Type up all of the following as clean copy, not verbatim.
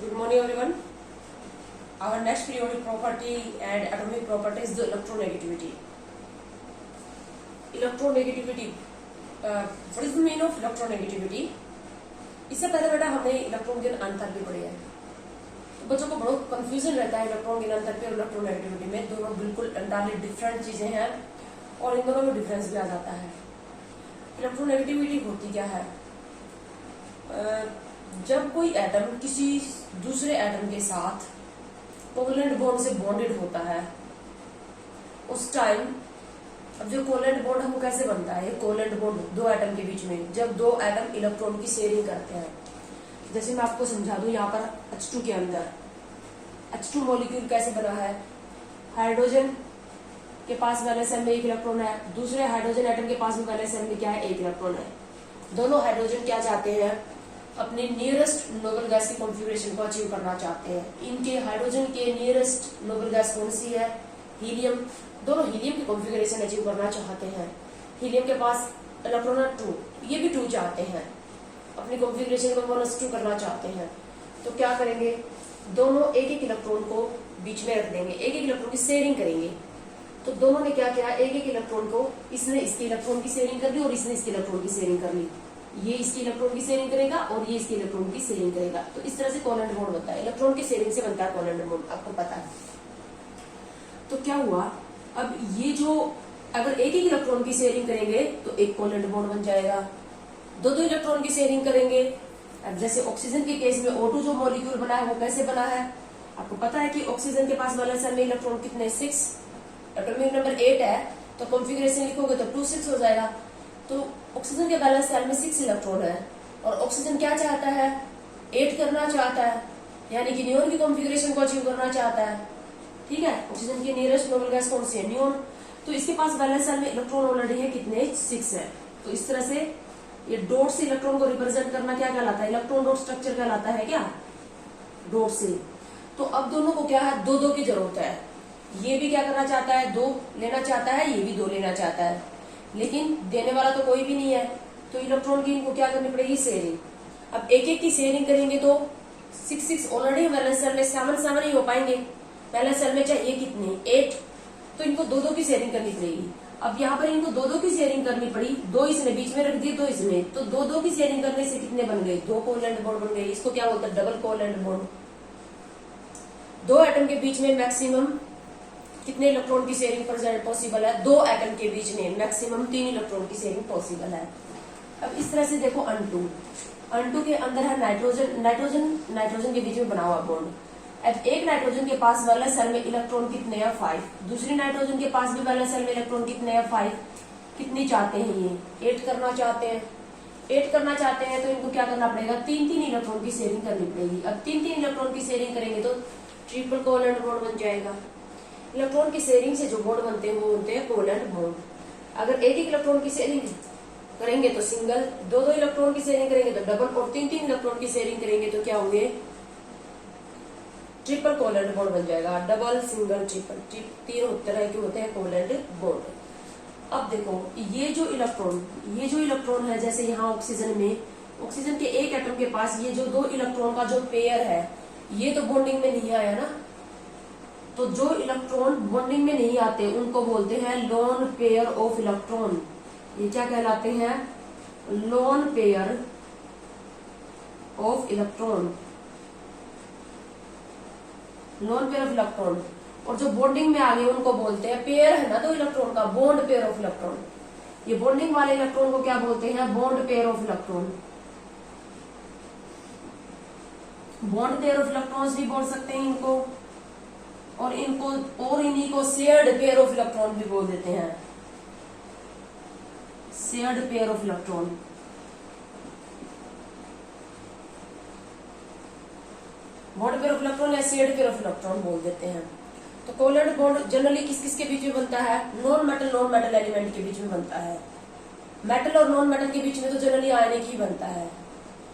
Good morning, everyone. Our next periodic property and atomic property is the electronegativity. Electronegativity. What is the meaning of electronegativity? इससे पहले बेटा हमने electron के अंतर भी पढ़े हैं, तो बच्चों को बहुत कंफ्यूजन रहता है इलेक्ट्रॉन के अंतर पे और इलेक्ट्रोनेगेटिविटी में। दोनों बिल्कुल एंटायरली डिफरेंट चीजें हैं और इन दोनों में डिफरेंस भी आ जाता है। इलेक्ट्रोनेगेटिविटी होती क्या है? जब कोई एटम किसी दूसरे एटम के साथ कोवेलेंट बॉन्ड से बॉन्डेड होता है उस टाइम, अब जो कोवेलेंट बॉन्ड हमको कैसे बनता है? कोवेलेंट बॉन्ड दो एटम के बीच में, जब दो एटम इलेक्ट्रॉन की शेयरिंग करते हैं। जैसे मैं आपको समझा दूं, यहाँ पर H2 के अंदर H2 मॉलिक्यूल कैसे बना है? हाइड्रोजन के पास वैलेंस शेल में एक इलेक्ट्रॉन है, दूसरे हाइड्रोजन एटम के पास भी वैलेंस शेल में क्या है? एक इलेक्ट्रॉन है। दोनों हाइड्रोजन क्या चाहते हैं? अपने नियरेस्ट नोबल गैस की कॉन्फ़िगरेशन को अचीव करना चाहते हैं। इनके हाइड्रोजन के नियरेस्ट नोबल गैस कौन सी है? हीलियम। दोनों हीलियम की कॉन्फ़िगरेशन अचीव करना चाहते हैं। हीलियम के पास इलेक्ट्रॉन है 2, ये भी 2 चाहते हैं, अपनी कॉन्फ़िगरेशन को 1s2 करना चाहते हैं। तो क्या करेंगे? दोनों एक एक इलेक्ट्रॉन को बीच में रख देंगे, एक एक इलेक्ट्रॉन की शेयरिंग करेंगे। तो दोनों ने क्या किया? एक एक इलेक्ट्रॉन को, इसने इसके इलेक्ट्रॉन की शेयरिंग कर ली और इसने इसके इलेक्ट्रॉन की शेयरिंग कर ली। ये इसकी इलेक्ट्रॉन की शेयरिंग करेगा और ये इसके इलेक्ट्रॉन की शेयरिंग करेगा। तो इस तरह से कोवेलेंट बॉन्ड बनता है। इलेक्ट्रॉन की शेयरिंग से बनता है कोवेलेंट बॉन्ड, आपको पता है। तो क्या हुआ? अब ये जो अगर एक एक इलेक्ट्रॉन की शेयरिंग करेंगे तो एक कोवेलेंट बॉन्ड बन जाएगा। दो दो इलेक्ट्रॉन की शेयरिंग करेंगे, अब जैसे ऑक्सीजन के केस में O2 जो मॉलिक्यूल बना है वो कैसे बना है? आपको पता है कि ऑक्सीजन के पास वैलेंस शेल में इलेक्ट्रॉन कितने? 6, एटॉमिक नंबर 8 है, तो कॉन्फ़िगरेशन लिखोगे तो 2 6 हो जाएगा। तो ऑक्सीजन के बैलेंस शेल में 6 इलेक्ट्रॉन है और ऑक्सीजन क्या चाहता है? 8 करना चाहता है, यानी कि नियोन की कॉन्फ़िगरेशन को अचीव करना चाहता है। ठीक है, ऑक्सीजन की नियरेस्ट नोबल गैस कौन सी है? नियोन। तो इसके पास बैलेंस शेल में इलेक्ट्रॉन ऑलरेडी है कितने? 6 है। तो इस तरह से ये डॉट से इलेक्ट्रॉन को रिप्रेजेंट करना क्या कहलाता है? इलेक्ट्रॉन डॉट स्ट्रक्चर कहलाता है। क्या डॉट से? तो अब दोनों को क्या है? 2 2 की जरूरत है। ये भी क्या करना चाहता है? 2 लेना चाहता है, ये भी 2 लेना चाहता है, लेकिन देने वाला तो कोई भी नहीं है। तो इलेक्ट्रॉन की इनको क्या करनी पड़ेगी? शेयरिंग। अब एक एक की शेयरिंग करेंगे तो 6 6 ऑलरेडी वैलेंस शेल में 7 7 ही हो पाएंगे। वैलेंस शेल में चाहिए कितने? 8। तो इनको 2 2 की शेयरिंग करनी पड़ेगी। अब यहाँ पर इनको 2 2 की शेयरिंग करनी पड़ी, 2 इसने बीच में रख दिए, 2 इसने, तो 2 2 की शेयरिंग करने से कितने बन गए? 2 कोवेलेंट बॉन्ड बन गए। इसको क्या बोलते हैं? Double covalent bond. 2 एटम के बीच में मैक्सिमम कितने इलेक्ट्रॉन की शेयरिंग पॉसिबल है? 2 एटम के बीच में मैक्सिमम 3 इलेक्ट्रॉन की शेयरिंग पॉसिबल है। अब इस तरह से देखो, अन2 के अंदर है नाइट्रोजन के बीच में बना हुआ बॉन्ड। अब एक नाइट्रोजन के पास वैलेंस शेल में इलेक्ट्रॉन कितने हैं? 5। दूसरी नाइट्रोजन के पास भी वैलेंस शेल में इलेक्ट्रॉन कितने हैं? 5। कितनी चाहते हैं? ये 8 करना चाहते हैं। 8 करना चाहते हैं तो इनको क्या करना पड़ेगा? 3 3 इलेक्ट्रॉन की शेयरिंग करनी पड़ेगी। अब 3 3 इलेक्ट्रॉन की शेयरिंग करेंगे तो ट्रिपल कोवेलेंट बॉन्ड बन जाएगा। इलेक्ट्रॉन की शेयरिंग से जो बॉन्ड बनते हैं वो होते हैं कोवेलेंट बॉन्ड। अगर एक एक इलेक्ट्रॉन की शेयरिंग करेंगे तो सिंगल, 2 2 इलेक्ट्रॉन की शेयरिंग करेंगे तो डबल, और 3 3 इलेक्ट्रॉन की शेयरिंग करेंगे तो क्या होंगे? ट्रिपल कोवेलेंट बॉन्ड बन जाएगा। डबल, सिंगल, ट्रिपल, 3 तरह के होते हैं कोवेलेंट बॉन्ड। अब देखो, ये जो इलेक्ट्रॉन है, जैसे यहाँ ऑक्सीजन में, ऑक्सीजन के एक एटम के पास ये जो 2 इलेक्ट्रॉन का जो पेयर है, ये तो बॉन्डिंग में नहीं आया ना। तो जो इलेक्ट्रॉन बॉन्डिंग में नहीं आते उनको बोलते हैं लोन पेयर ऑफ इलेक्ट्रॉन। ये क्या कहलाते हैं? Lone pair of electron. Lone pair of electron. और जो बॉन्डिंग में आ गए उनको बोलते हैं, पेयर है ना 2 इलेक्ट्रॉन का, बॉन्ड पेयर ऑफ इलेक्ट्रॉन। ये बॉन्डिंग वाले इलेक्ट्रॉन को क्या बोलते हैं? Bond pair of electron. Bond pair of electrons भी बोल सकते हैं इनको, और इन्हीं को शेयर्ड पेयर ऑफ इलेक्ट्रॉन भी बोल देते हैं। Shared pair of electron. Bond pair of electron या शेयर्ड पेयर ऑफ इलेक्ट्रॉन बोल देते हैं। तो कोवेलेंट बॉन्ड जनरली किस किस के बीच में बनता है? नॉन मेटल एलिमेंट के बीच में बनता है। मेटल और नॉन मेटल के बीच में तो जनरली आयनिक ही बनता है,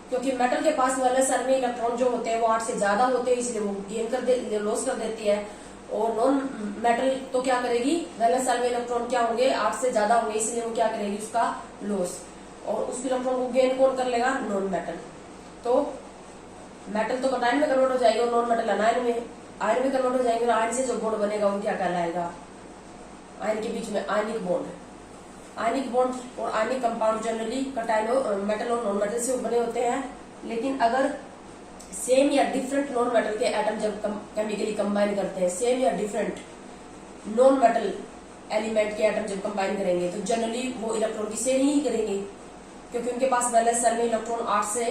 क्योंकि मेटल के पास वैलेंस शेल में इलेक्ट्रॉन जो होते हैं वो 8 से ज्यादा होते हैं, इसलिए वो लॉस कर देती है। और नॉन मेटल तो क्या करेगी? वैलेंस शेल में इलेक्ट्रॉन क्या होंगे? 8 से ज्यादा होंगे, इसलिए वो क्या करेगी? उसका लॉस। और उस इलेक्ट्रॉन को गेन कौन कर लेगा? Non metal. तो मेटल तो कटायन में कन्वर्ट हो जाएगा और नॉन मेटल आयन में कन्वर्ट हो जाएंगे, और आयन से जो बॉन्ड बनेगा वो क्या कहलाएगा, आयन के बीच में आयनिक बॉन्ड। आयनिक बॉन्ड और ionic compound generally cation metal और नॉन मेटल से बने होते हैं, लेकिन अगर सेम या डिफरेंट नॉन मेटल के एटम जब केमिकली कंबाइन करते हैं, सेम या डिफरेंट नॉन मेटल एलिमेंट के एटम जब कंबाइन करेंगे तो जनरली वो इलेक्ट्रॉन की शेयरिंग ही करेंगे, क्योंकि उनके पास वैलेंस शेल में इलेक्ट्रॉन 8 से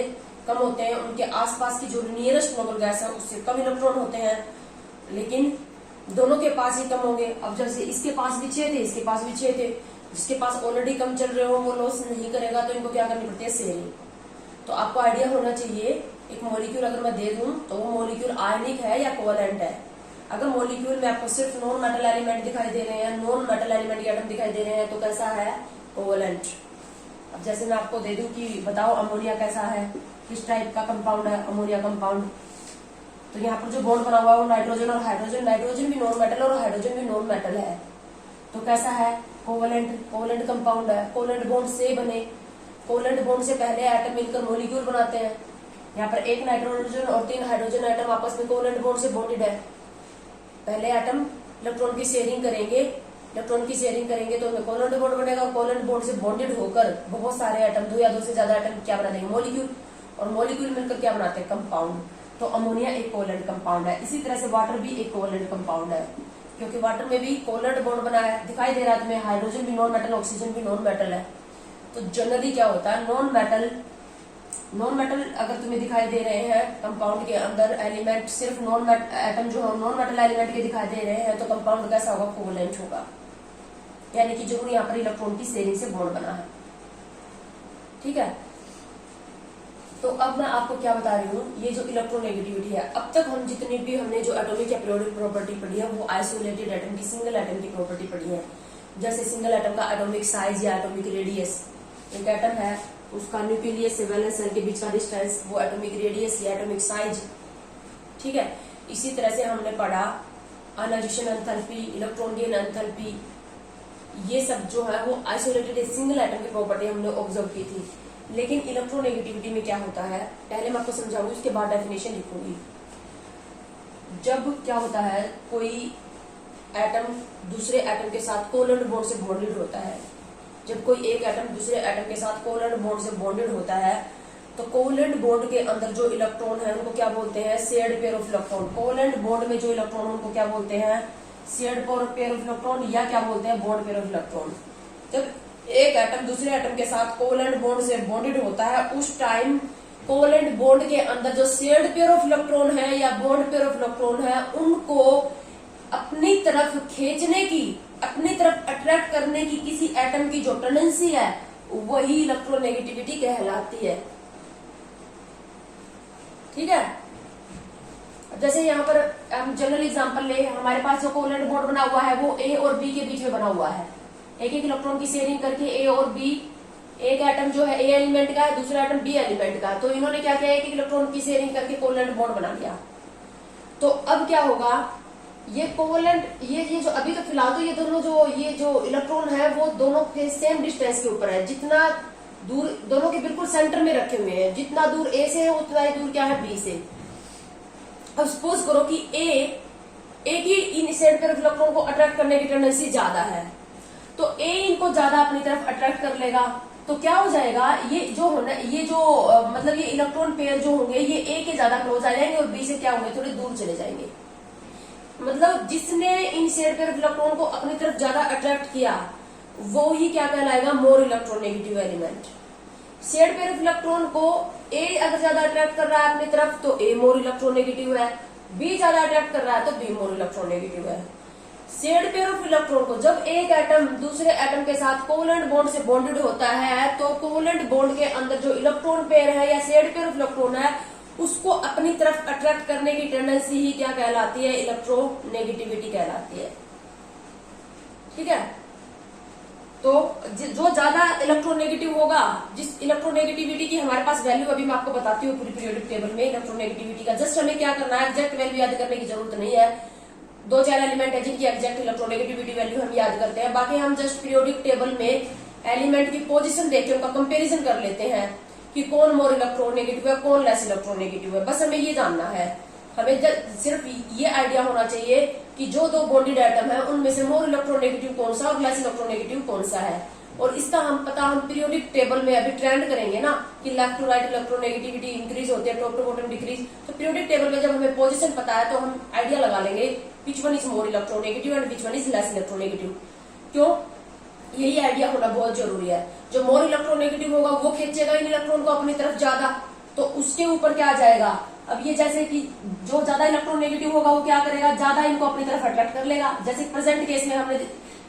कम होते हैं, उनके आसपास की जो नियरेस्ट नोबल गैस है उससे कम इलेक्ट्रॉन होते हैं, लेकिन दोनों के पास ही कम होंगे। अब जैसे इसके पास भी 6 थे, इसके पास भी 6 थे, जिसके पास ऑलरेडी कम चल रहे हो वो लॉस नहीं करेगा, तो इनको क्या करनी पड़ती है, शेयरिंग। तो आपको आइडिया होना चाहिए, एक मॉलिक्यूल अगर मैं दे दूं तो वो मॉलिक्यूल आयनिक है या कोवेलेंट है। अगर मॉलिक्यूल में आपको सिर्फ नॉन मेटल एलिमेंट दिखाई दे रहे हैं, नॉन मेटल एलिमेंट के एटम दिखाई दे रहे हैं, तो कैसा है, कोवेलेंट। अब जैसे मैं आपको दे दूं कि बताओ अमोनिया कैसा है, किस टाइप का कंपाउंड है अमोनिया कंपाउंड, तो यहाँ पर जो बॉन्ड बना हुआ है वो नाइट्रोजन और हाइड्रोजन, नाइट्रोजन भी नॉन मेटल और हाइड्रोजन भी नॉन मेटल है, तो कैसा है, कोवेलेंट कंपाउंड है। कोवेलेंट बॉन्ड से बने, कोवेलेंट बॉन्ड से पहले एटम मिलकर मॉलिक्यूल बनाते हैं। यहाँ पर एक नाइट्रोजन और 3 हाइड्रोजन एटम आपस में कोवेलेंट बॉन्ड से बॉन्डेड है। पहले एटम इलेक्ट्रॉन की शेयरिंग करेंगे, तो उनमें कोवेलेंट बॉन्ड बनेगा, और कोवेलेंट बॉन्ड से बॉन्डेड होकर बहुत सारे एटम, 2 या 2 से ज्यादा एटम क्या बना देंगे, मॉलिक्यूल, और मॉलिक्यूल मिलकर क्या बनाते हैं, कंपाउंड। तो अमोनिया एक कोवेलेंट कंपाउंड है। इसी तरह से वाटर भी एक कोवेलेंट कंपाउंड है, क्योंकि वाटर में भी कोवेलेंट बॉन्ड बना है, दिखाई दे रहा है तुम्हें, हाइड्रोजन भी नॉन मेटल, ऑक्सीजन भी नॉन मेटल है। तो जनरली क्या होता है, नॉन मेटल अगर तुम्हें दिखाई दे रहे हैं कंपाउंड के अंदर एलिमेंट, सिर्फ एटम जो है नॉन मेटल एलिमेंट के दिखाई दे रहे हैं, तो कंपाउंड कैसा होगा, कोवेलेंट होगा, यानी कि जरूर यहाँ पर इलेक्ट्रॉन की शेयरिंग से बॉन्ड बना है। ठीक है, तो अब मैं आपको क्या बता रही हूँ, ये जो इलेक्ट्रोनेगेटिविटी है, अब तक हम जितनी भी हमने जो एटॉमिक या पीरियोडिक प्रॉपर्टी पढ़ी है वो आइसोलेटेड एटम की, सिंगल एटम की प्रॉपर्टी पढ़ी है। जैसे सिंगल एटम का एटॉमिक साइज या एटॉमिक रेडियस, एक एटम है उसका न्यूक्लियस से वैलेंस शेल के बीच का डिस्टेंस, वो एटॉमिक रेडियस या एटॉमिक साइज। ठीक है, इसी तरह से हमने पढ़ा ionisation enthalpy, electron gain enthalpy, ये सब जो है वो आइसोलेटेड सिंगल एटम की प्रॉपर्टी हमने ऑब्जर्व की थी। लेकिन इलेक्ट्रोनेगेटिविटी में क्या होता है, पहले मैं आपको समझाऊंगी, उसके बाद डेफिनेशन लिखूंगी। जब क्या होता है, कोई एटम दूसरे एटम के साथ कोवेलेंट बॉन्ड से बॉन्डेड होता है, जब कोई एक एटम दूसरे एटम के साथ कोवेलेंट बॉन्ड से बॉन्डेड होता है, तो कोवेलेंट बॉन्ड के अंदर जो इलेक्ट्रॉन है उनको क्या बोलते हैं, shared pair of electron. Covalent bond में जो इलेक्ट्रॉन उनको क्या बोलते हैं, शेयर्ड पेयर ऑफ इलेक्ट्रॉन, या क्या बोलते हैं, बॉन्ड पेयर ऑफ इलेक्ट्रॉन। जब एक एटम दूसरे एटम के साथ कोवेलेंट बॉन्ड से बॉन्डेड होता है, उस टाइम कोवेलेंट बॉन्ड के अंदर जो शेयर्ड पेयर ऑफ इलेक्ट्रॉन है या बॉन्ड पेयर ऑफ इलेक्ट्रॉन है, उनको अपनी तरफ खींचने की, अपनी तरफ अट्रैक्ट करने की किसी एटम की जो टेंडेंसी है, वही इलेक्ट्रोनेगेटिविटी कहलाती है। ठीक है, जैसे यहाँ पर हम जनरल एग्जांपल ले, हमारे पास जो कोवेलेंट बॉन्ड बना हुआ है वो ए और बी के बीच में बना हुआ है, एक इलेक्ट्रॉन की शेयरिंग करके ए और बी, एक एटम जो है ए एलिमेंट का है, दूसरा एटम बी एलिमेंट का, तो इन्होंने क्या किया, एक इलेक्ट्रॉन की शेयरिंग करके कोवेलेंट बॉन्ड बना लिया। तो अब क्या होगा, ये कोवेलेंट, ये जो अभी तो फिलहाल तो ये जो इलेक्ट्रॉन है वो दोनों के सेम डिस्टेंस के ऊपर है, जितना दूर दोनों के बिल्कुल सेंटर में रखे हुए हैं, जितना दूर ए से है उतना ही दूर क्या है, बी से। अब सपोज करो कि ए की इन शेयर्ड पेयर ऑफ इलेक्ट्रॉन को अट्रैक्ट करने की टेंडेंसी ज्यादा है, तो ए इनको ज्यादा अपनी तरफ अट्रैक्ट कर लेगा, तो क्या हो जाएगा, ये जो मतलब ये इलेक्ट्रॉन पेयर जो होंगे ये ए के ज्यादा क्लोज आ जाएंगे और बी से क्या होंगे, थोड़े दूर चले जाएंगे। मतलब जिसने इन शेयर्ड पेयर ऑफ इलेक्ट्रॉन को अपनी तरफ ज्यादा अट्रैक्ट किया वो ही क्या कहलाएगा, more electronegative element. Shared pair of electron को ए अगर ज्यादा अट्रैक्ट कर रहा है अपनी तरफ तो ए मोर इलेक्ट्रोनेगेटिव है, बी ज्यादा अट्रैक्ट कर रहा है तो बी मोर इलेक्ट्रोनेगेटिव है। शेयर्ड पेयर ऑफ इलेक्ट्रॉन को जब एक एटम दूसरे एटम के साथ कोवेलेंट बॉन्ड से बॉन्डेड होता है, तो कोवेलेंट बॉन्ड के अंदर जो इलेक्ट्रॉन पेयर है या शेयर्ड पेयर ऑफ इलेक्ट्रॉन है उसको अपनी तरफ अट्रैक्ट करने की टेंडेंसी ही क्या कहलाती है, इलेक्ट्रोनेगेटिविटी कहलाती है। ठीक है, तो जो ज्यादा इलेक्ट्रोनेगेटिव होगा, जिस इलेक्ट्रोनेगेटिविटी की हमारे पास वैल्यू अभी मैं आपको बताती हूँ पूरी पीरियोडिक टेबल में इलेक्ट्रोनेगेटिविटी का, जस्ट हमें क्या करना है, एग्जैक्ट वैल्यू याद करने की जरूरत नहीं है। 2-4 एलिमेंट है जिनकी एग्जैक्ट इलेक्ट्रोनेगेटिविटी वैल्यू हम याद करते हैं, बाकी हम जस्ट पीरियोडिक टेबल में एलिमेंट की पोजीशन देख के उनका कंपेरिजन कर लेते हैं कि कौन मोर इलेक्ट्रोनेगेटिव है, कौन लेस इलेक्ट्रोनेगेटिव है। बस हमें ये जानना है, हमें सिर्फ ये आइडिया होना चाहिए कि जो दो बॉन्डेड एटम है उनमें से मोर इलेक्ट्रोनेगेटिव कौन सा और लेस इलेक्ट्रोनेगेटिव कौन सा है। और इसका हम पीरियोडिक टेबल में अभी ट्रेंड करेंगे ना कि left to right electronegativity increase होती है, टॉप टू बॉटम डिक्रीज। तो पीरियोडिक टेबल में जब हमें पोजीशन पता है तो हम आइडिया लगा लेंगे which one is more electronegative and which one is less electronegative. क्यों, यही आइडिया होना बहुत जरूरी है। जो मोर इलेक्ट्रोनेगेटिव होगा वो खींचेगा इन इलेक्ट्रॉन को अपनी तरफ ज्यादा, तो उसके ऊपर क्या आ जाएगा। अब ये जैसे कि जो ज्यादा इलेक्ट्रोनेगेटिव होगा वो क्या करेगा, ज्यादा इनको अपनी तरफ अट्रैक्ट कर लेगा। जैसे प्रेजेंट केस में हमने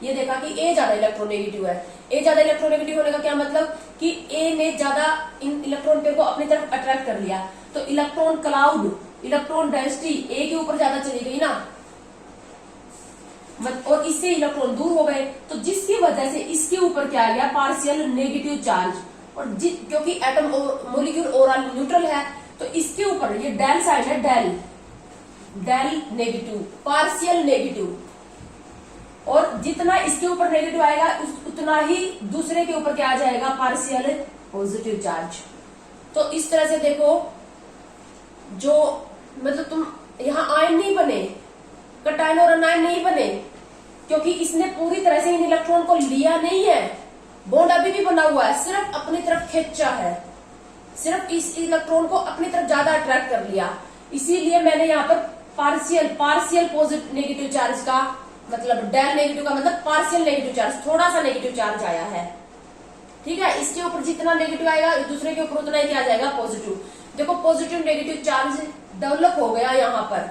ये देखा कि ए ज्यादा इलेक्ट्रोनेगेटिव है। ए ज्यादा इलेक्ट्रोनेगेटिव होने का क्या मतलब कि ए ने ज्यादा इन इलेक्ट्रॉन पेयर को अपनी तरफ अट्रैक्ट कर लिया, तो इलेक्ट्रॉन क्लाउड, इलेक्ट्रॉन डेंसिटी ए के ऊपर ज्यादा चली गई ना, और इससे इलेक्ट्रॉन दूर हो गए, तो जिसकी वजह से इसके ऊपर क्या आ गया, पार्शियल नेगेटिव चार्ज। और क्योंकि एटम मॉलिक्यूल ओवरऑल न्यूट्रल है तो इसके ऊपर ये डेल साइड है, डेल नेगेटिव, पार्शियल नेगेटिव। और जितना इसके ऊपर नेगेटिव आएगा उतना ही दूसरे के ऊपर क्या आ जाएगा, पार्शियल पॉजिटिव चार्ज। तो इस तरह से देखो, जो मतलब तुम यहां आयन नहीं बने, कटायन और अनायन नहीं बने, क्योंकि इसने पूरी तरह से इन इलेक्ट्रॉन को लिया नहीं है, बॉन्ड अभी भी बना हुआ है, सिर्फ अपनी तरफ खींचा है, सिर्फ इस इलेक्ट्रॉन को अपनी तरफ ज्यादा अट्रैक्ट कर लिया। इसीलिए मैंने यहाँ पर पार्शियल पॉजिटिव नेगेटिव चार्ज का मतलब, डेल नेगेटिव का मतलब पार्शियल नेगेटिव चार्ज, थोड़ा सा नेगेटिव चार्ज आया है। ठीक है, इसके ऊपर जितना नेगेटिव आएगा दूसरे के ऊपर उतना ही क्या आ जाएगा, पॉजिटिव। देखो पॉजिटिव नेगेटिव चार्ज डेवलप हो गया यहाँ पर,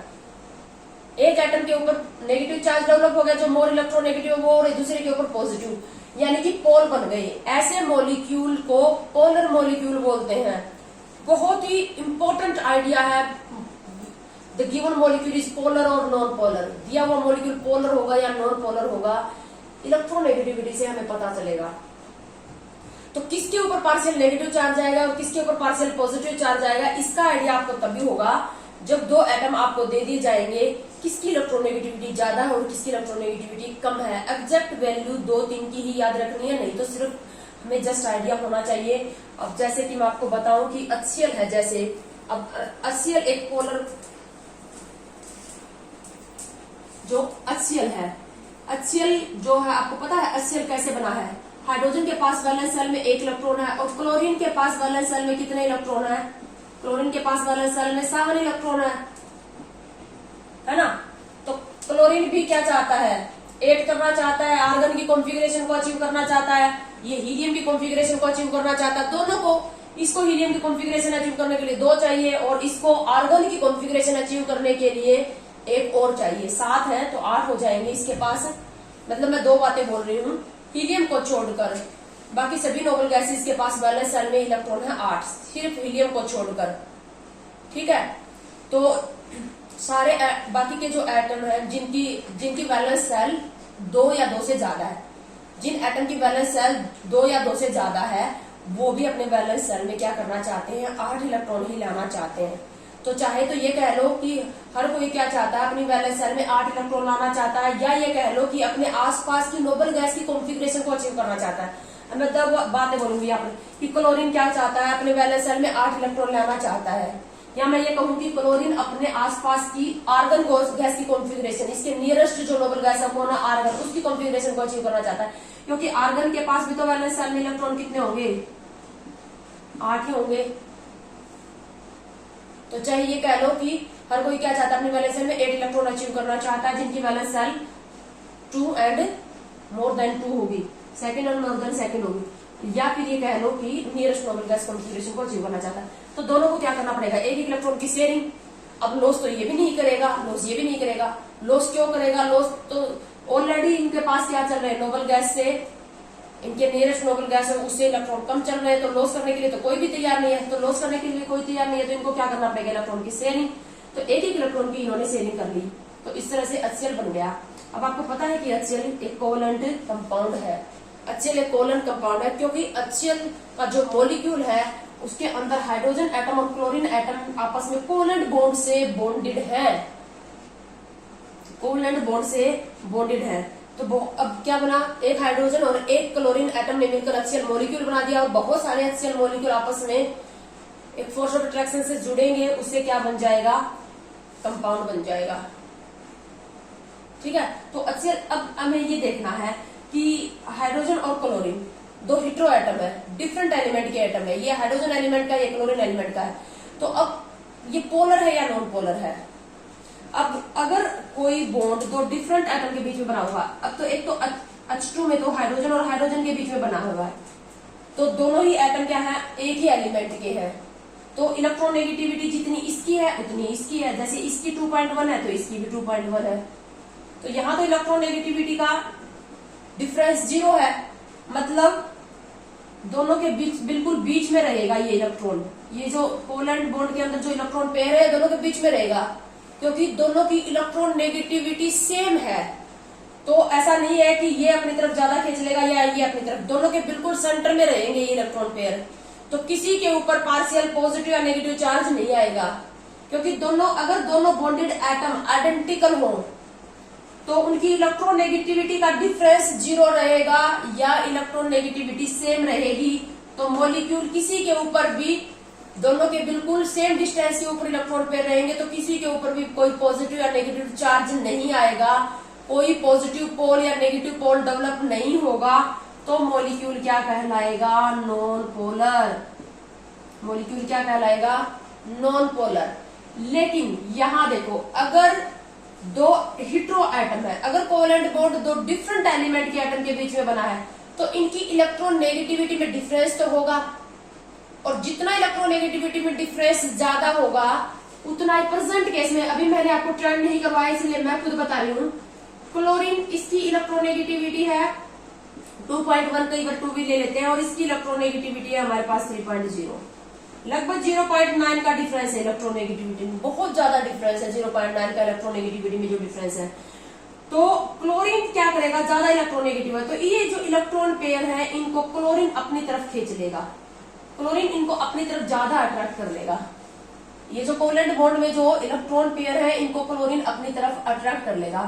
एक एटम के ऊपर नेगेटिव चार्ज डेवलप हो गया, जो मोर इलेक्ट्रोनेगेटिव है वो, और दूसरे के ऊपर पॉजिटिव, यानी कि पोल बन गए। ऐसे मॉलिक्यूल को पोलर मॉलिक्यूल बोलते हैं। बहुत ही इंपॉर्टेंट आइडिया है, the given molecule is polar और नॉन पोलर। दिया हुआ मॉलिक्यूल पोलर होगा या नॉन पोलर होगा, इलेक्ट्रोनेगेटिविटी से हमें पता चलेगा। तो किसके ऊपर पार्शियल नेगेटिव चार्ज आएगा और किसके ऊपर पार्शियल पॉजिटिव चार्ज आएगा, इसका आइडिया आपको तभी होगा जब दो एटम आपको दे दिए जाएंगे, किसकी इलेक्ट्रोनेगेटिविटी ज्यादा है और किसकी इलेक्ट्रोनेगेटिविटी कम है। एग्जैक्ट वैल्यू 2-3 की ही याद रखनी है, नहीं तो सिर्फ हमें जस्ट आइडिया होना चाहिए। अब जैसे कि मैं आपको बताऊं कि HCl है, जैसे अब HCl एक पोलर, जो HCl है, HCl जो है आपको पता है HCl कैसे बना है। हाइड्रोजन के पास वैलेंस सेल में 1 इलेक्ट्रॉन है, और क्लोरीन के पास वैलेंस सेल में कितने इलेक्ट्रॉन है, क्लोरीन के पास वैलेंस सेल में 7 इलेक्ट्रॉन है ना। तो क्लोरीन भी क्या चाहता है, ऐड करना चाहता है, आर्गन की कॉन्फ़िगरेशन को अचीव करना चाहता है, ये हीलियम की कॉन्फ़िगरेशन को अचीव करना चाहता है। दोनों को, इसको हीलियम की कॉन्फ़िगरेशन अचीव करने के लिए 2 चाहिए, और इसको आर्गन की कॉन्फ़िगरेशन अचीव करने के लिए 1 और चाहिए। 7 है तो 8 हो जाएंगे इसके पास। मतलब मैं 2 बातें बोल रही हूँ, हीलियम को छोड़कर बाकी सभी नोबल गैसेस के पास वैलेंस सेल में इलेक्ट्रॉन है 8, सिर्फ हीलियम को छोड़कर। ठीक है, तो सारे बाकी के जो एटम है जिनकी वैलेंस सेल 2 या 2 से ज्यादा है, जिन एटम की वैलेंस सेल 2 या 2 से ज्यादा है, वो भी अपने वैलेंस सेल में क्या करना चाहते हैं, 8 इलेक्ट्रॉन ही लाना चाहते हैं। तो चाहे तो ये कह लो कि हर कोई क्या चाहता है, अपनी वैलेंस सेल में 8 इलेक्ट्रॉन लाना चाहता है, या ये कह लो कि अपने आसपास की नोबल गैस की कॉन्फ़िगरेशन को अचीव करना चाहता है। मैं तब बातें बोलूंगी यहाँ पर कि क्लोरीन क्या चाहता है, अपने वैलेंस सेल में 8 इलेक्ट्रॉन लाना चाहता है, या मैं ये कहूँ कि क्लोरीन अपने आसपास की आर्गन गैस की कॉन्फ़िगरेशन, इसके नियरेस्ट जो नोबल गैस है वो ना आर्गन, उसकी कॉन्फ़िगरेशन को अचीव करना चाहता है। क्योंकि आर्गन के पास भी तो वैलेंस सेल में इलेक्ट्रॉन कितने होंगे, 8 ही होंगे। तो चाहे ये कह लो कि हर कोई क्या चाहता है, अपनी वैलेंस सेल में 8 इलेक्ट्रॉन अचीव करना चाहता है, जिनकी valence shell 2 and more than 2 होगी, सेकंड और मोर देन सेकंड होगी, या फिर ये कह लो कि नियरेस्ट नोबल गैस कॉन्फ़िगरेशन को अचीव करना चाहता है। तो दोनों को क्या करना पड़ेगा, एक इलेक्ट्रॉन की शेयरिंग। अब लॉस तो ये भी नहीं करेगा, लॉस ये भी नहीं करेगा। लॉस क्यों करेगा, लॉस तो ऑलरेडी इनके पास क्या चल रहे हैं, नोबल गैस से, इनके नियरेस्ट नोबल गैस है उससे इलेक्ट्रॉन कम चल रहे हैं, तो लॉस करने के लिए तो कोई भी तैयार नहीं है। तो लॉस करने के लिए कोई तैयार नहीं है, तो इनको क्या करना पड़ेगा, इलेक्ट्रॉन की शेयरिंग। तो एक इलेक्ट्रॉन की इन्होंने शेयरिंग कर ली, तो इस तरह से HCl बन गया। अब आपको पता है कि HCl एक कोवलेंट कंपाउंड है। HCl एक कोवलेंट कंपाउंड है क्योंकि HCl का जो मॉलिक्यूल है उसके अंदर हाइड्रोजन एटम और क्लोरीन एटम आपस में कोवलेंट बॉन्ड से बॉन्डेड है, कोवलेंट बॉन्ड से बॉन्डेड है। तो अब क्या बना, एक हाइड्रोजन और एक क्लोरीन एटम ने मिलकर एक्सियल मॉलिक्यूल बना दिया और बहुत सारे एक्सियल मॉलिक्यूल आपस में एक फोर्स ऑफ अट्रैक्शन से जुड़ेंगे, उससे क्या बन जाएगा, कंपाउंड बन जाएगा। ठीक है, तो एक्सियल, अब हमें ये देखना है कि हाइड्रोजन और क्लोरीन दो हेटेरो एटम है, डिफरेंट एलिमेंट के एटम है, ये हाइड्रोजन एलिमेंट का, ये क्लोरीन एलिमेंट का है। तो अब ये पोलर है या नॉन पोलर है। अब अगर कोई बॉन्ड दो डिफरेंट एटम के बीच में बना हुआ, अब तो एक तो H2 में तो हाइड्रोजन और हाइड्रोजन के बीच में बना हुआ है, तो दोनों ही एटम क्या है, एक ही एलिमेंट के हैं, तो इलेक्ट्रोनेगेटिविटी जितनी इसकी है उतनी इसकी है। जैसे इसकी 2.1 है तो इसकी भी 2.1 है, तो यहां तो इलेक्ट्रोनेगेटिविटी का डिफरेंस 0 है, मतलब दोनों के बीच, बिल्कुल बीच में रहेगा ये इलेक्ट्रॉन। ये जो कोवेलेंट बॉन्ड के अंदर जो इलेक्ट्रॉन पेयर है दोनों के बीच में रहेगा, क्योंकि दोनों की इलेक्ट्रॉन नेगेटिविटी सेम है। तो ऐसा नहीं है कि ये अपनी तरफ ज्यादा खींच लेगा या ये अपनी तरफ, दोनों के बिल्कुल सेंटर में रहेंगे ये इलेक्ट्रॉन पेयर। तो किसी के ऊपर पार्शियल पॉजिटिव या नेगेटिव चार्ज नहीं आएगा, क्योंकि दोनों, अगर दोनों बॉन्डेड एटम आइडेंटिकल हो तो उनकी इलेक्ट्रोनेगेटिविटी का डिफरेंस 0 रहेगा या इलेक्ट्रोनेगेटिविटी सेम रहेगी। तो मॉलिक्यूल किसी के ऊपर भी, दोनों के बिल्कुल सेम डिस्टेंस के ऊपर इलेक्ट्रॉन पेयर रहेंगे, तो किसी के ऊपर भी कोई पॉजिटिव या नेगेटिव चार्ज नहीं आएगा, कोई पॉजिटिव पोल या नेगेटिव पोल डेवलप नहीं होगा। तो मॉलिक्यूल क्या कहलाएगा, नॉन पोलर। मॉलिक्यूल क्या कहलाएगा, नॉन पोलर। लेकिन यहां देखो, अगर दो हेटेरो एटम है, अगर कोवेलेंट बॉन्ड दो डिफरेंट एलिमेंट के एटम के बीच में बना है, तो इनकी इलेक्ट्रॉन नेगेटिविटी में डिफरेंस तो होगा, और जितना इलेक्ट्रॉन नेगेटिविटी में डिफरेंस ज्यादा होगा उतना ही प्रेजेंट केस में, अभी मैंने आपको ट्रेंड नहीं करवाया इसलिए मैं खुद बता रही हूँ, क्लोरीन इसकी इलेक्ट्रॉन नेगेटिविटी है 2.1, कई बार 2 भी ले लेते हैं, और इसकी इलेक्ट्रॉन नेगेटिविटी है हमारे पास 3.0, लगभग 0.9 का डिफरेंस है इलेक्ट्रोनेगेटिविटी में, बहुत ज्यादा डिफरेंस है 0.9 का इलेक्ट्रोनेगेटिविटी में जो डिफरेंस है। तो क्लोरीन क्या करेगा, ज्यादा इलेक्ट्रोनेगेटिव है, तो ये जो इलेक्ट्रॉन पेयर है इनको क्लोरीन अपनी तरफ खींच लेगा, क्लोरीन इनको अपनी तरफ ज्यादा अट्रैक्ट कर लेगा। ये जो कोवेलेंट बॉन्ड में जो इलेक्ट्रॉन पेयर है इनको क्लोरीन अपनी तरफ अट्रैक्ट कर लेगा,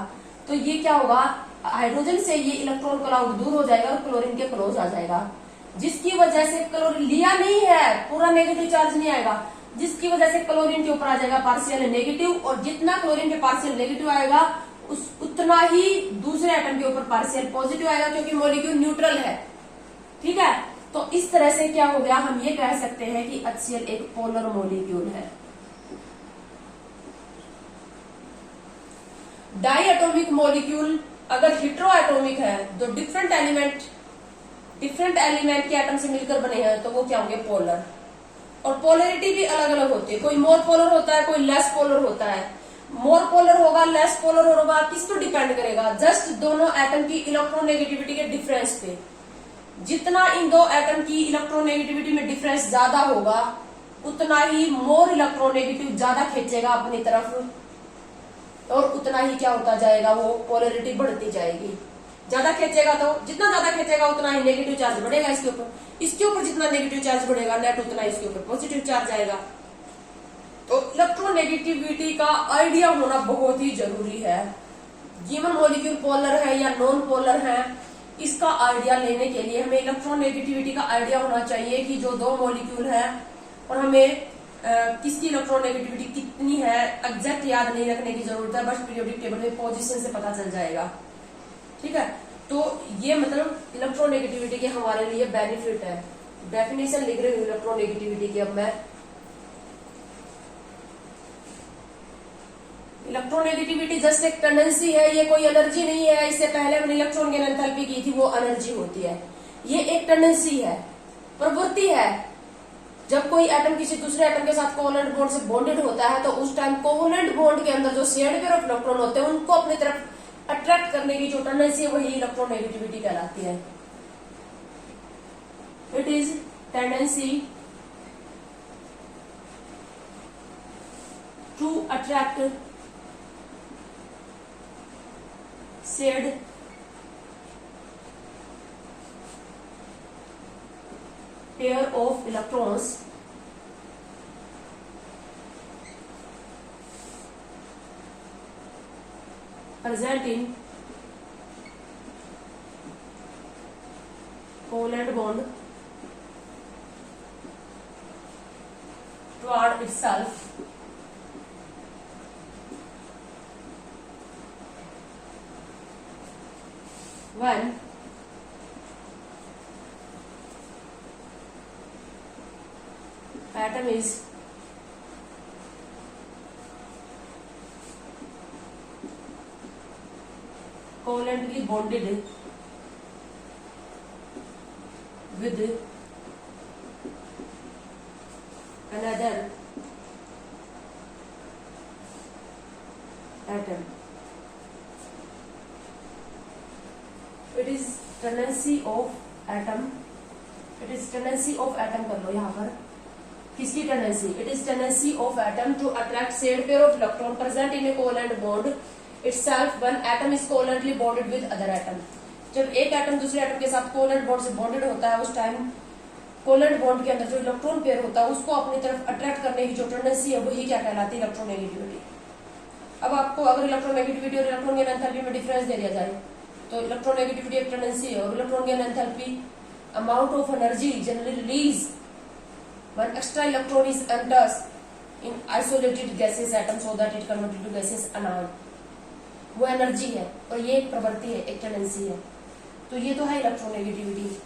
तो ये क्या होगा, हाइड्रोजन से ये इलेक्ट्रॉन क्लाउड दूर हो जाएगा और क्लोरीन के क्लोज आ जाएगा, जिसकी वजह से क्लोरीन लिया नहीं है, पूरा नेगेटिव चार्ज नहीं आएगा, जिसकी वजह से क्लोरीन के ऊपर आ जाएगा पार्शियल नेगेटिव, और जितना क्लोरीन के पार्शियल नेगेटिव आएगा उतना ही दूसरे एटम के ऊपर पार्शियल पॉजिटिव आएगा, क्योंकि मॉलिक्यूल न्यूट्रल है। ठीक है, तो इस तरह से क्या हो गया, हम ये कह सकते हैं कि HCl एक पोलर मॉलिक्यूल है। डाई एटॉमिक मॉलिक्यूल अगर हेटेरो एटॉमिक है, तो डिफरेंट एलिमेंट के एटम से मिलकर बने हैं, तो वो क्या होंगे, पोलर। और पोलरिटी भी अलग अलग होती है, कोई मोर पोलर होता है, कोई लेस पोलर होता है। मोर पोलर होगा, लेस पोलर होगा, किस पर डिपेंड करेगा, जस्ट दोनों एटम की इलेक्ट्रोनेगेटिविटी के डिफरेंस पे। जितना इन दो एटम की इलेक्ट्रोनेगेटिविटी में डिफरेंस ज्यादा होगा उतना ही मोर इलेक्ट्रोनेगेटिव ज्यादा खींचेगा अपनी तरफ, और उतना ही क्या होता जाएगा, वो पोलरिटी बढ़ती जाएगी। ज्यादा खींचेगा तो, जितना ज्यादा खींचेगा उतना ही नेगेटिव चार्ज बढ़ेगा इसके ऊपर जितना नेगेटिव चार्ज बढ़ेगा नेट उतना इसके ऊपर पॉजिटिव चार्ज आएगा। तो इलेक्ट्रोनेगेटिविटी का आइडिया होना बहुत ही जरूरी है। गिवन मॉलिक्यूल पोलर है या नॉन पोलर है, इसका आइडिया लेने के लिए हमें इलेक्ट्रोनेगेटिविटी का आइडिया होना चाहिए कि जो दो मॉलिक्यूल है और हमें किसकी इलेक्ट्रोनेगेटिविटी कितनी है एग्जैक्ट याद नहीं रखने की जरूरत है, बस पीरियोडिक टेबल में पोजीशन से पता चल जाएगा। ठीक है, तो ये मतलब इलेक्ट्रोनेगेटिविटी के हमारे लिए बेनिफिट है। डेफिनेशन लिख रही हूँ इलेक्ट्रोनेगेटिविटी की। अब मैं इलेक्ट्रोनेगेटिविटी जस्ट एक टेंडेंसी है, ये कोई एनर्जी नहीं है। इससे पहले हमने इलेक्ट्रॉन गेन एंथैल्पी की थी, वो एनर्जी होती है। ये एक टेंडेंसी है, प्रवृत्ति है। जब कोई एटम किसी दूसरे एटम के साथ कोवेलेंट बॉन्ड से बॉन्डेड होता है तो उस टाइम कोवेलेंट बॉन्ड के अंदर जो शेयर्ड पेयर ऑफ इलेक्ट्रॉन होते हैं उनको अपनी तरफ अट्रैक्ट करने की जो टेंडेंसी है वही इलेक्ट्रोनेगेटिविटी कहलाती है। It is tendency to attract shared pair of electrons present in covalent bond toward itself when atom is covalently bonded with another atom. It is tendency of atom. It is tendency of atom कर लो यहाँ पर. किसकी tendency? It is tendency of atom to attract shared pair of electron present in a covalent bond itself when atom is covalently bonded with other atom. जब एक atom दूसरे atom के साथ covalent bond से बॉन्डेड होता है उस time covalent bond के अंदर जो इलेक्ट्रॉन पेयर होता है उसको अपनी तरफ अट्रैक्ट करने की जो टेंडेंसी है वही क्या कहलाती है? इलेक्ट्रोनेगेटिविटी. अब आपको अगर इलेक्ट्रोनेगेटिविटी और इलेक्ट्रॉन गेन एंथैल्पी में डिफरेंस दे दिया जाए तो इलेक्ट्रोनेगेटिविटी एक टेंडेंसी है और electron gain enthalpy amount of energy generally release when extra electron is enters in isolated gases atom so that it converted to gases anion. वो एनर्जी है और ये एक प्रवृत्ति है, एक टेंडेंसी है. तो ये तो है इलेक्ट्रोनेगेटिविटी.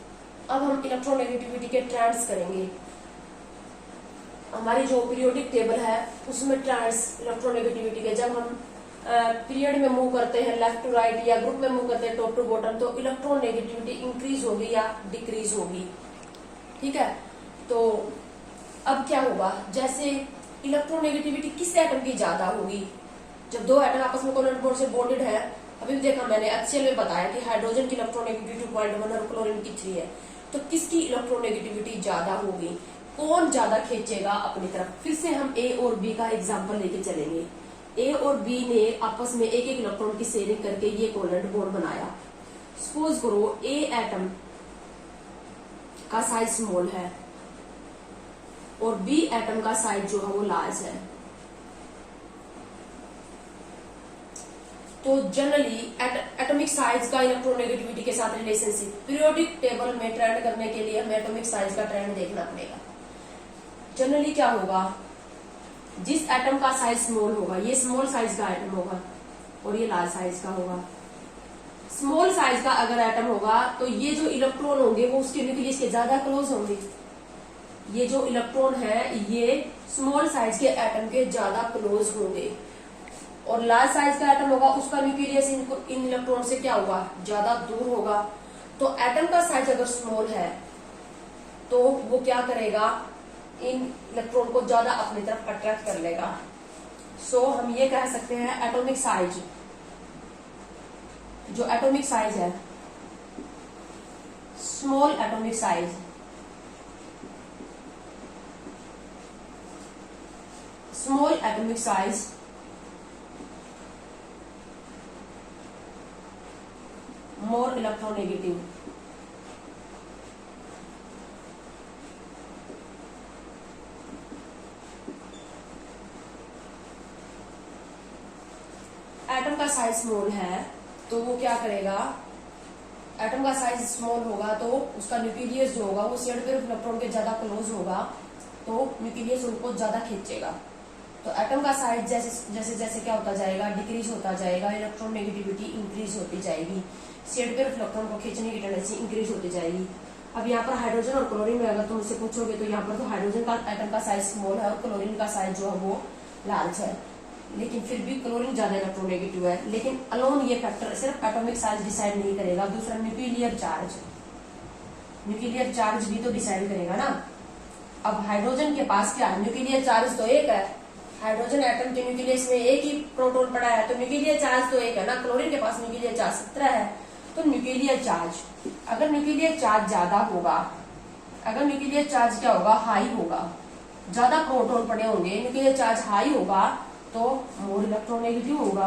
अब हम इलेक्ट्रोनेगेटिविटी के ट्रेंड्स करेंगे. हमारी जो पीरियोडिक टेबल है उसमें ट्रेंड्स इलेक्ट्रोनेगेटिविटी के जब हम पीरियड में मूव करते हैं लेफ्ट टू राइट या ग्रुप में मूव करते हैं टॉप टू बॉटम तो इलेक्ट्रोनेगेटिविटी इंक्रीज होगी या डिक्रीज होगी. ठीक है. तो अब क्या होगा? जैसे इलेक्ट्रोनेगेटिविटी किस एटम की ज्यादा होगी? जब दो एटम आपस में कोवेलेंट बॉन्ड से बॉन्डेड है. अभी भी देखा मैंने HCl में बताया कि हाइड्रोजन की इलेक्ट्रोनेगेटिविटी 2.1 और क्लोरीन की 3 है. तो किसकी इलेक्ट्रोनेगेटिविटी ज्यादा होगी? कौन ज्यादा खींचेगा अपनी तरफ? फिर से हम A और B का एग्जांपल लेके चलेंगे. A और B ने आपस में एक एक इलेक्ट्रॉन की शेयरिंग करके ये कोवेलेंट बॉन्ड बनाया. सपोज करो A एटम का साइज स्मॉल है और B एटम का साइज जो है वो लार्ज है. तो जनरली एटॉमिक साइज का इलेक्ट्रोनेगेटिविटी के साथ रिलेशनशिप पीरियोडिक टेबल में ट्रेंड करने के लिए हमें एटॉमिक साइज का ट्रेंड देखना पड़ेगा. जनरली क्या होगा? जिस एटम का साइज स्मॉल होगा ये स्मॉल साइज का एटम होगा और ये लार्ज साइज का होगा. स्मॉल साइज का अगर एटम होगा तो ये जो इलेक्ट्रॉन होंगे वो उसके न्यूक्लियस के ज्यादा क्लोज होंगे. ये जो इलेक्ट्रॉन है ये स्मॉल साइज के एटम के ज्यादा क्लोज होंगे और लार्ज साइज का एटम होगा उसका न्यूक्लियस इन इलेक्ट्रॉन से क्या होगा? ज्यादा दूर होगा. तो एटम का साइज अगर स्मॉल है तो वो क्या करेगा? इन इलेक्ट्रॉन को ज्यादा अपनी तरफ अट्रैक्ट कर लेगा. सो हम ये कह सकते हैं एटॉमिक साइज, जो एटॉमिक साइज है small atomic size more electronegative. Atom का साइज स्मॉल है तो वो क्या करेगा? एटम का साइज स्मॉल होगा तो उसका न्यूक्लियस जो होगा वो शेयर्ड पेयर ऑफ इलेक्ट्रॉन के ज्यादा क्लोज होगा तो न्यूक्लियस उनको ज्यादा खींचेगा. तो एटम का साइज जैसे जैसे जैसे क्या होता जाएगा? डिक्रीज होता जाएगा. इलेक्ट्रोनेगेटिविटी इंक्रीज होती जाएगी. शेयर्ड पेयर ऑफ इलेक्ट्रॉन को खींचने की टेंडेंसी इंक्रीज होती जाएगी. अब यहाँ पर हाइड्रोजन और क्लोरीन में अगर तुम मुझसे पूछोगे तो यहाँ पर तो हाइड्रोजन का एटम का साइज स्मॉल है और क्लोरीन का साइज जो है वो लार्ज है. लेकिन फिर भी क्लोरीन ज्यादा इलेक्ट्रोनेगेटिव है. लेकिन अलोन ये फैक्टर सिर्फ एटॉमिक साइज डिसाइड नहीं करेगा. दूसरा न्यूक्लियर चार्ज भी तो डिसाइड करेगा ना. अब हाइड्रोजन के पास क्या है? न्यूक्लियर चार्ज तो एक है. हाइड्रोजन एटम के न्यूक्लियस में एक ही प्रोटॉन पड़ा है तो न्यूक्लियर चार्ज तो एक है ना. क्लोरीन के पास न्यूक्लियर चार्ज 17 है. तो न्यूक्लियर चार्ज, अगर न्यूक्लियर चार्ज ज्यादा होगा, अगर न्यूक्लियर चार्ज क्या होगा? हाई होगा. ज्यादा प्रोटॉन पड़े होंगे, न्यूक्लियर चार्ज हाई होगा तो मोर इलेक्ट्रोनेगेटिव होगा.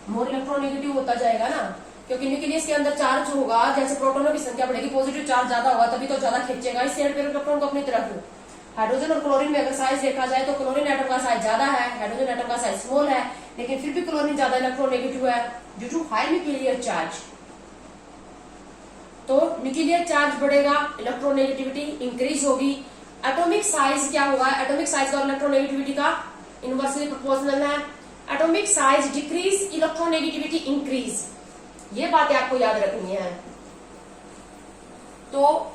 मोर इलेक्ट्रोनेगेटिव होता जाएगा ना, क्योंकि न्यूक्लियस के अंदर चार्ज होगा. जैसे प्रोटॉनों की संख्या बढ़ेगी, पॉजिटिव चार्ज ज्यादा होगा तभी तो ज्यादा खींचेगा इस शेयर्ड पेयर इलेक्ट्रॉन को अपनी तरफ. हाइड्रोजन और क्लोरीन में अगर साइज देखा जाए तो क्लोरीन एटम का साइज ज्यादा है, हाइड्रोजन एटम का साइज स्मॉल है, लेकिन फिर भी क्लोरीन ज्यादा इलेक्ट्रोनेगेटिव है due to high nuclear charge. तो न्यूक्लियर चार्ज बढ़ेगा, इलेक्ट्रोनेगेटिविटी इंक्रीज होगी। एटॉमिक साइज क्या होगा, एटॉमिक साइज का इलेक्ट्रोनेगेटिविटी का इनवर्सली प्रोपोर्शनल है। Atomic size decrease, electronegativity increase, ये बातें आपको याद रखनी है। तो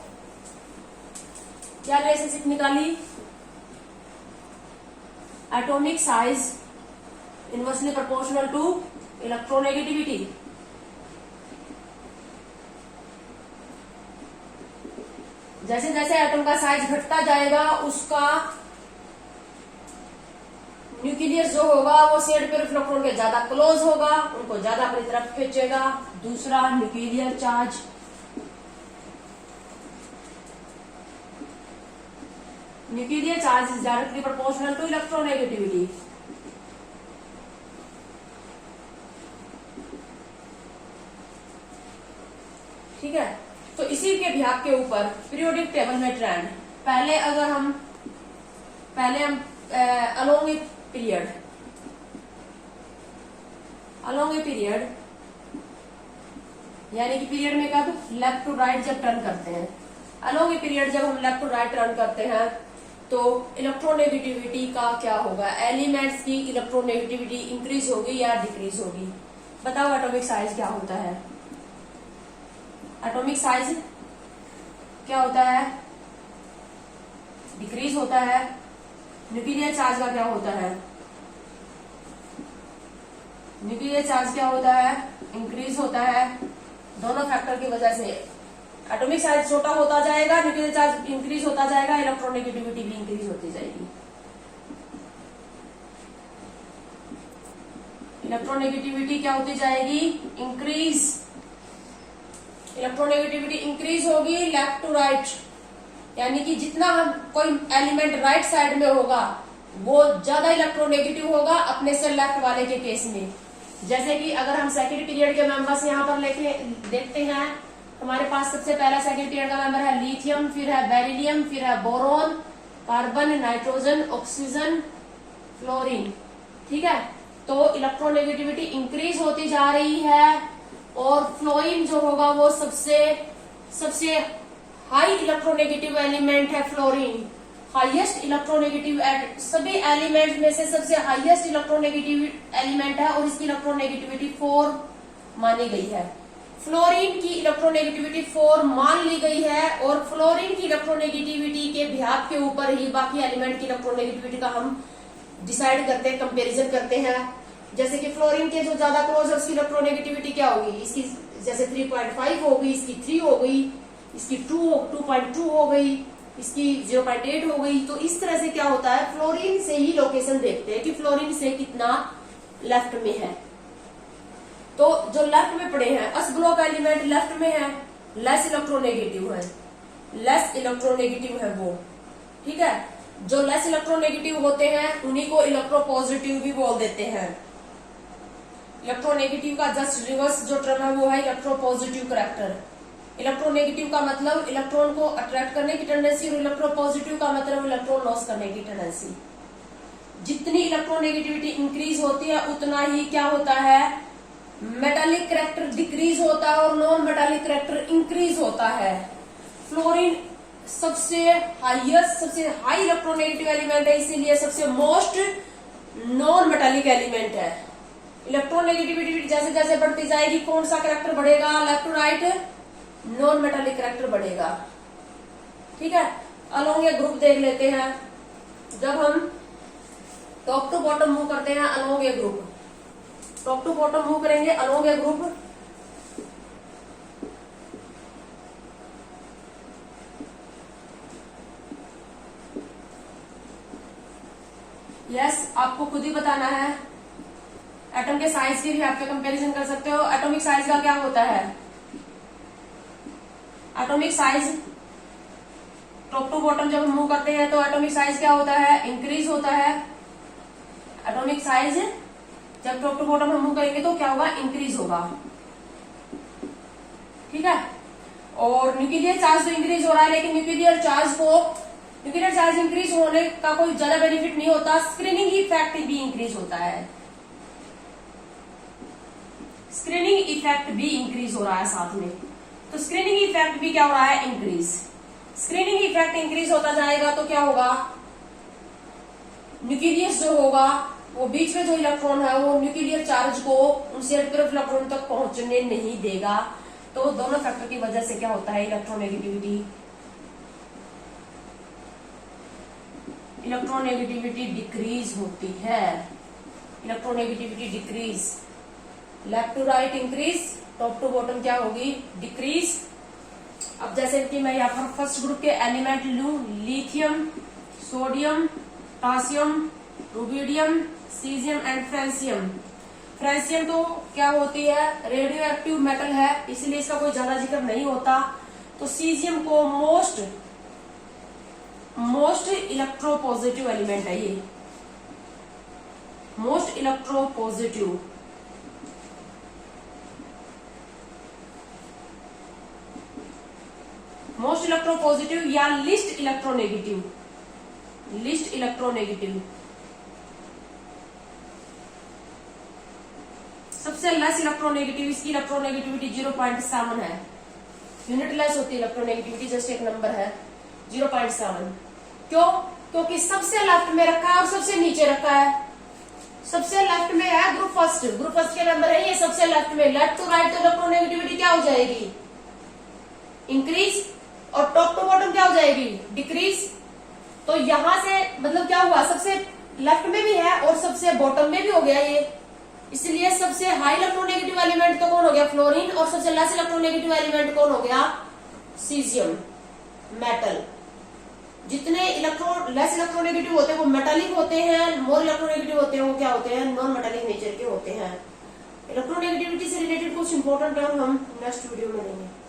क्या रिलेशनशिप निकाली, atomic size inversely proportional to electronegativity. जैसे जैसे एटम का साइज घटता जाएगा उसका न्यूक्लियस जो होगा वो शेड पेयर ऑफ इलेक्ट्रॉन के ज्यादा क्लोज होगा, उनको ज्यादा अपनी तरफ खींचेगा। दूसरा nuclear charge, nuclear charge is directly proportional to electronegativity. ठीक है, तो इसी के अभ्यास के ऊपर पीरियोडिक टेबल में ट्रेंड, पहले हम अलोंग ए पीरियड यानी कि पीरियड में कब लेफ्ट टू राइट जब टर्न करते हैं, अलोंग ए पीरियड जब हम लेफ्ट टू राइट टर्न करते हैं तो इलेक्ट्रोनेगेटिविटी का क्या होगा, एलिमेंट्स की इलेक्ट्रोनेगेटिविटी इंक्रीज होगी या डिक्रीज होगी। बताओ एटॉमिक साइज क्या होता है, एटॉमिक साइज क्या होता है, डिक्रीज होता है। न्यूक्लियर चार्ज का क्या होता है, न्यूक्लियर चार्ज क्या होता है, इंक्रीज होता है। दोनों फैक्टर की वजह से एटॉमिक साइज छोटा होता जाएगा, न्यूक्लियर चार्ज इंक्रीज होता जाएगा, इलेक्ट्रोनेगेटिविटी भी इंक्रीज होती जाएगी। इलेक्ट्रोनेगेटिविटी क्या होती जाएगी, इंक्रीज, इलेक्ट्रोनेगेटिविटी इंक्रीज होगी लेफ्ट टू राइट, यानी कि जितना हम कोई एलिमेंट राइट साइड में होगा वो ज्यादा इलेक्ट्रोनेगेटिव होगा अपने से लेफ्ट वाले के केस में। जैसे कि अगर हम सेकंड पीरियड के मेंबर्स यहाँ पर लेके देखते हैं, हमारे पास सबसे पहला सेकंड पीरियड का मेंबर है लिथियम, फिर है बेरिलियम, फिर है boron, carbon, nitrogen, oxygen, fluorine. ठीक है, तो इलेक्ट्रोनेगेटिविटी इंक्रीज होती जा रही है और फ्लोरीन जो होगा वो सबसे हाई इलेक्ट्रोनेगेटिव एलिमेंट है। फ्लोरीन हाईएस्ट इलेक्ट्रोनेगेटिव, सभी एलिमेंट में से सबसे हाईएस्ट इलेक्ट्रोनेगेटिव एलिमेंट है और इसकी इलेक्ट्रोनेगेटिविटी 4 मानी गई है। फ्लोरीन की इलेक्ट्रोनेगेटिविटी 4 मान ली गई है और फ्लोरीन की इलेक्ट्रोनेगेटिविटी के बिहाफ के ऊपर ही बाकी एलिमेंट की इलेक्ट्रोनेगेटिविटी का हम डिसाइड करते हैं, कंपेरिजन करते हैं। जैसे कि फ्लोरीन के जो ज्यादा क्लोज है उसकी इलेक्ट्रोनेगेटिविटी क्या होगी, इसकी जैसे 3.5 हो गई, इसकी 3 हो गई, इसकी 2.2 हो गई, इसकी 0.8 हो गई। तो इस तरह से क्या होता है, फ्लोरीन से ही लोकेशन देखते हैं कि फ्लोरीन से कितना लेफ्ट में है। तो जो लेफ्ट में पड़े हैं अस ब्लॉक एलिमेंट लेफ्ट में है, लेस इलेक्ट्रोनेगेटिव है, लेस इलेक्ट्रोनेगेटिव है वो। ठीक है, जो लेस इलेक्ट्रोनेगेटिव होते हैं उन्हीं को इलेक्ट्रोपॉजिटिव भी बोल देते हैं। इलेक्ट्रोनेगेटिव का जस्ट रिवर्स जो टर्म है वो है इलेक्ट्रोपॉजिटिव करैक्टर। इलेक्ट्रोनेगेटिव का मतलब इलेक्ट्रॉन को अट्रैक्ट करने की टेंडेंसी और इलेक्ट्रोपॉजिटिव का मतलब इलेक्ट्रॉन लॉस करने की टेंडेंसी। जितनी इलेक्ट्रोनेगेटिविटी इंक्रीज होती है उतना ही क्या होता है, मेटालिक करैक्टर डिक्रीज होता है और नॉन मेटालिक करैक्टर इंक्रीज होता है। फ्लोरीन सबसे हाईएस्ट, सबसे हाई इलेक्ट्रोनेगेटिव एलिमेंट है, इसीलिए सबसे मोस्ट नॉन मेटालिक एलिमेंट है। इलेक्ट्रोनेगेटिविटी जैसे जैसे बढ़ती जाएगी कौन सा करैक्टर बढ़ेगा, left to right non metallic character बढ़ेगा। ठीक है, अलोंग ए ग्रुप देख लेते हैं। जब हम टॉप टू बॉटम मूव करते हैं along a group, top to bottom move करेंगे अलोंग ए ग्रुप, यस आपको खुद ही बताना है। एटम के साइज की भी आपके कंपैरिजन कर सकते हो। एटॉमिक साइज का क्या होता है, atomic size top to bottom जब हम मूव करते हैं तो एटॉमिक साइज क्या होता है, इंक्रीज होता है। एटॉमिक साइज जब टॉप टू बॉटम हम मूव करेंगे तो क्या होगा, इंक्रीज होगा। ठीक है, और न्यूक्लियर चार्ज तो इंक्रीज हो रहा है लेकिन न्यूक्लियर चार्ज को न्यूक्लियर चार्ज इंक्रीज होने का कोई ज्यादा बेनिफिट नहीं होता, स्क्रीनिंग इफेक्ट भी इंक्रीज होता है, स्क्रीनिंग इफेक्ट भी इंक्रीज हो रहा है साथ में। तो स्क्रीनिंग इफेक्ट भी क्या हो रहा है, इंक्रीज। स्क्रीनिंग इफेक्ट इंक्रीज होता जाएगा तो क्या होगा, न्यूक्लियस जो होगा वो बीच में जो इलेक्ट्रॉन है वो न्यूक्लियर चार्ज को उन शेयर्ड पेयर ऑफ इलेक्ट्रॉन तक पहुंचने नहीं देगा। तो दोनों फैक्टर की वजह से क्या होता है, इलेक्ट्रोनेगेटिविटी डिक्रीज होती है, electronegativity decrease, left to right increase, top to bottom क्या होगी, डिक्रीज। अब जैसे कि मैं यहाँ पर फर्स्ट ग्रुप के एलिमेंट लूं, lithium, sodium, potassium, rubidium, caesium and francium. Francium तो क्या होती है, रेडियो एक्टिव मेटल है, इसलिए इसका कोई ज्यादा जिक्र नहीं होता। तो सीजियम को मोस्ट इलेक्ट्रोपॉजिटिव एलिमेंट है, ये मोस्ट इलेक्ट्रोपॉजिटिव। मोस्ट इलेक्ट्रोपॉजिटिव या लिस्ट इलेक्ट्रोनेगेटिव, लिस्ट इलेक्ट्रोनेगेटिव। सबसे लेस इलेक्ट्रोनेगेटिव, इसकी इलेक्ट्रोनेगेटिविटी 0.7 है, यूनिट लेस होती है इलेक्ट्रोनेगेटिविटी, जस्ट एक नंबर है 0.7। क्यों, क्योंकि सबसे लेफ्ट में रखा है और सबसे नीचे रखा है। सबसे लेफ्ट में है ग्रुप फर्स्ट के नंबर है ये, सबसे लेफ्ट में, लेफ्ट टू राइट तो इलेक्ट्रोनेगेटिविटी क्या हो जाएगी, इंक्रीज, और टॉप टू बॉटम क्या हो जाएगी, डिक्रीज। तो यहां से मतलब क्या हुआ, सबसे लेफ्ट में भी है और सबसे बॉटम में भी हो गया ये, इसलिए सबसे हाई इलेक्ट्रोनेगेटिव एलिमेंट तो कौन हो गया, फ्लोरीन, और सबसे लेस इलेक्ट्रोनेगेटिव एलिमेंट कौन हो गया, सीजियम, मेटल। जितने लेस इलेक्ट्रोनेगेटिव होते हैं वो मेटालिक होते हैं, मोर इलेक्ट्रोनेगेटिव होते हैं वो क्या होते हैं, नॉन मेटालिक नेचर के होते हैं। इलेक्ट्रोनेगेटिविटी से रिलेटेड कुछ इंपॉर्टेंट टर्म हम नेक्स्ट वीडियो में लेंगे।